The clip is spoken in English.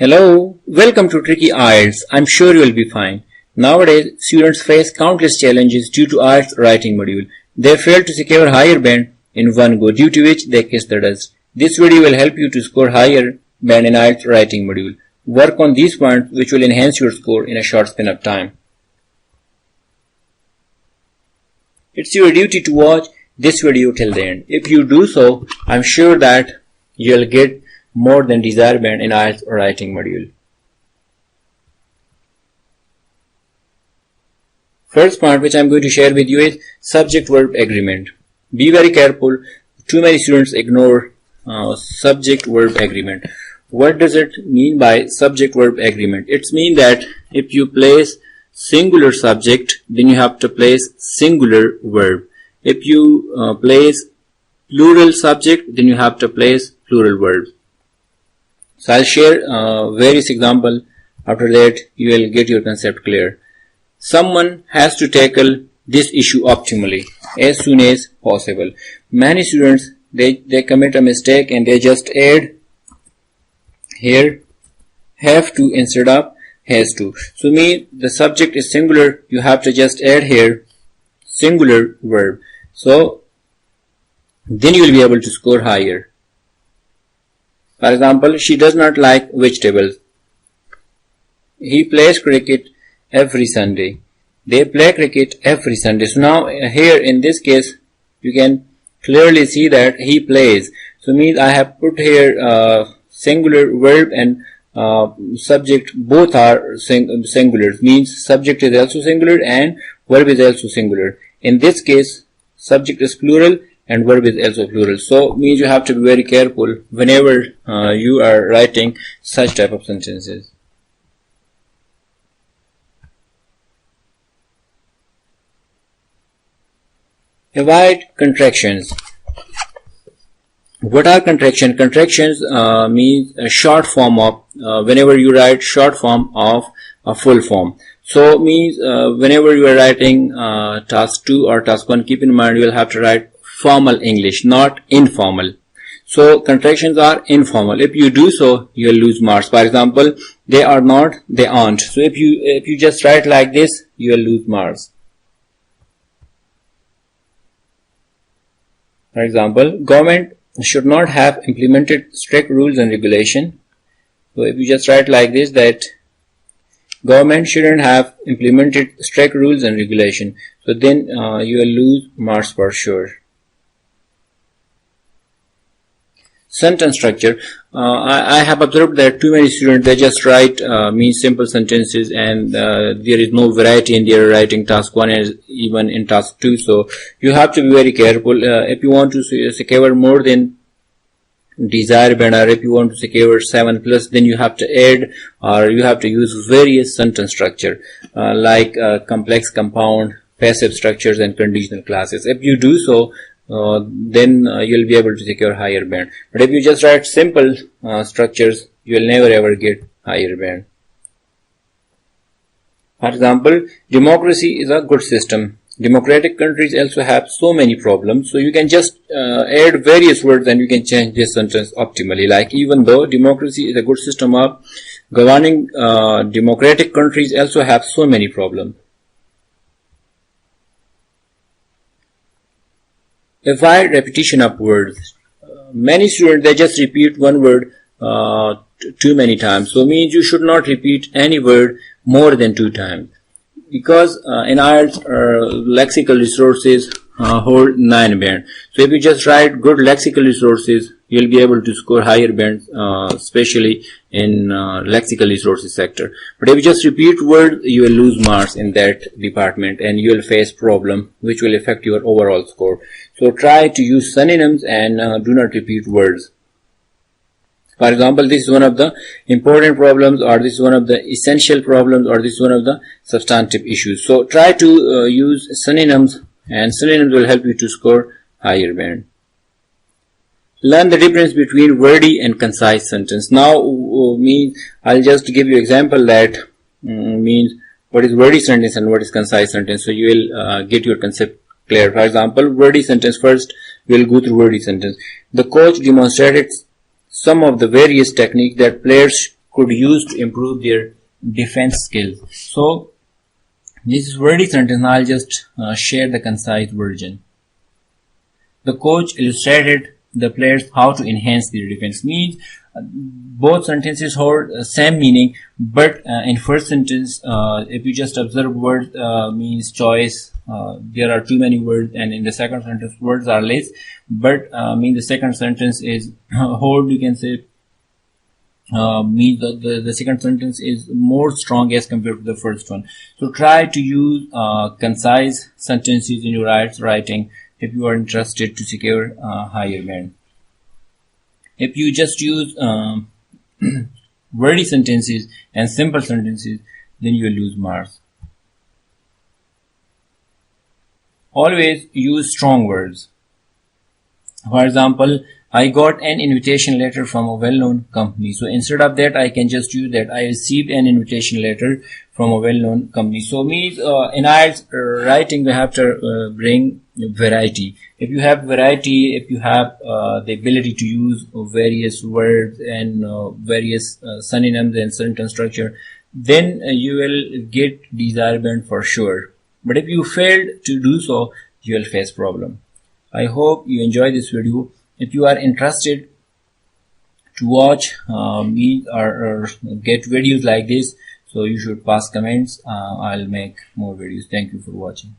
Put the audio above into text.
Hello, welcome to Tricky IELTS. I'm sure you will be fine. Nowadays, students face countless challenges due to IELTS writing module. They fail to secure higher band in one go, due to which they kiss the dust. This video will help you to score higher band in IELTS writing module. Work on these points which will enhance your score in a short span of time. It's your duty to watch this video till the end. If you do so, I'm sure that you'll get more than desired band in IELTS writing module. First point which I'm going to share with you is subject-verb agreement. Be very careful. Too many students ignore subject-verb agreement. What does it mean by subject-verb agreement? It means that if you place singular subject, then you have to place singular verb. If you place plural subject, then you have to place plural verb. So I'll share various examples. After that, you will get your concept clear. Someone has to tackle this issue optimally as soon as possible. Many students, they commit a mistake and they just add here have to instead of has to. So the subject is singular, you have to just add here singular verb. So then you will be able to score higher. For example, she does not like vegetables. He plays cricket every Sunday. They play cricket every Sunday. So now here in this case, you can clearly see that he plays. So I have put here singular verb and subject, both are singular. Means subject is also singular and verb is also singular. In this case, subject is plural and verb is also plural. So you have to be very careful whenever you are writing such type of sentences. Avoid contractions. What are contractions? Contractions means a short form of, whenever you write short form of a full form. So whenever you are writing task 2 or task 1, keep in mind you will have to write formal English, not informal. So contractions are informal. If you do so, you will lose marks. For example, they are not, they aren't. So if you just write like this, you will lose marks. For example, government should not have implemented strict rules and regulation. So if you just write like this, that government shouldn't have implemented strict rules and regulation, so then you will lose marks for sure. Sentence structure. I have observed that too many students, they just write simple sentences and there is no variety in their writing task 1 and even in task 2. So you have to be very careful. If you want to secure more than desired band, or if you want to secure 7+, then you have to add or you have to use various sentence structure like complex, compound, passive structures and conditional classes. If you do so, then you'll be able to secure higher band. But if you just write simple structures, you will never ever get higher band. For example, democracy is a good system. Democratic countries also have so many problems. So you can just add various words and you can change this sentence optimally. Like, even though democracy is a good system of governing, democratic countries also have so many problems. Avoid repetition of words. Many students, they just repeat one word too many times. So you should not repeat any word more than 2 times. Because in IELTS, lexical resources hold 9 band. So if you just write good lexical resources, you'll be able to score higher bands, especially in lexical resources sector. But if you just repeat words, you will lose marks in that department and you will face problem which will affect your overall score. So try to use synonyms and do not repeat words. For example, this is one of the important problems, or this is one of the essential problems, or this is one of the substantive issues. So try to use synonyms, and synonyms will help you to score higher band. Learn the difference between wordy and concise sentence. Now, I'll just give you example that means what is wordy sentence and what is concise sentence. So you will get your concept clear. For example, wordy sentence. First, we will go through wordy sentence. The coach demonstrated some of the various techniques that players could use to improve their defense skills. So this is wordy sentence. I'll just share the concise version. The coach illustrated the players how to enhance their defense. Means both sentences hold same meaning, but in first sentence, if you just observe words means choice, there are too many words, and in the second sentence words are less, but mean the second sentence is hold, you can say, means the second sentence is more strong as compared to the first one. So try to use concise sentences in your IELTS writing if you are interested to secure higher band. If you just use wordy sentences and simple sentences, then you will lose marks. Always use strong words. For example, I got an invitation letter from a well-known company. So instead of that, I can just use that I received an invitation letter from a well-known company. So means in IELTS writing, we have to bring variety. If you have variety, if you have the ability to use various words and various synonyms and sentence structure, then you will get desired band for sure. But if you failed to do so, you will face problem. I hope you enjoy this video. If you are interested to watch me or get videos like this, so you should pass comments. I'll make more videos. Thank you for watching.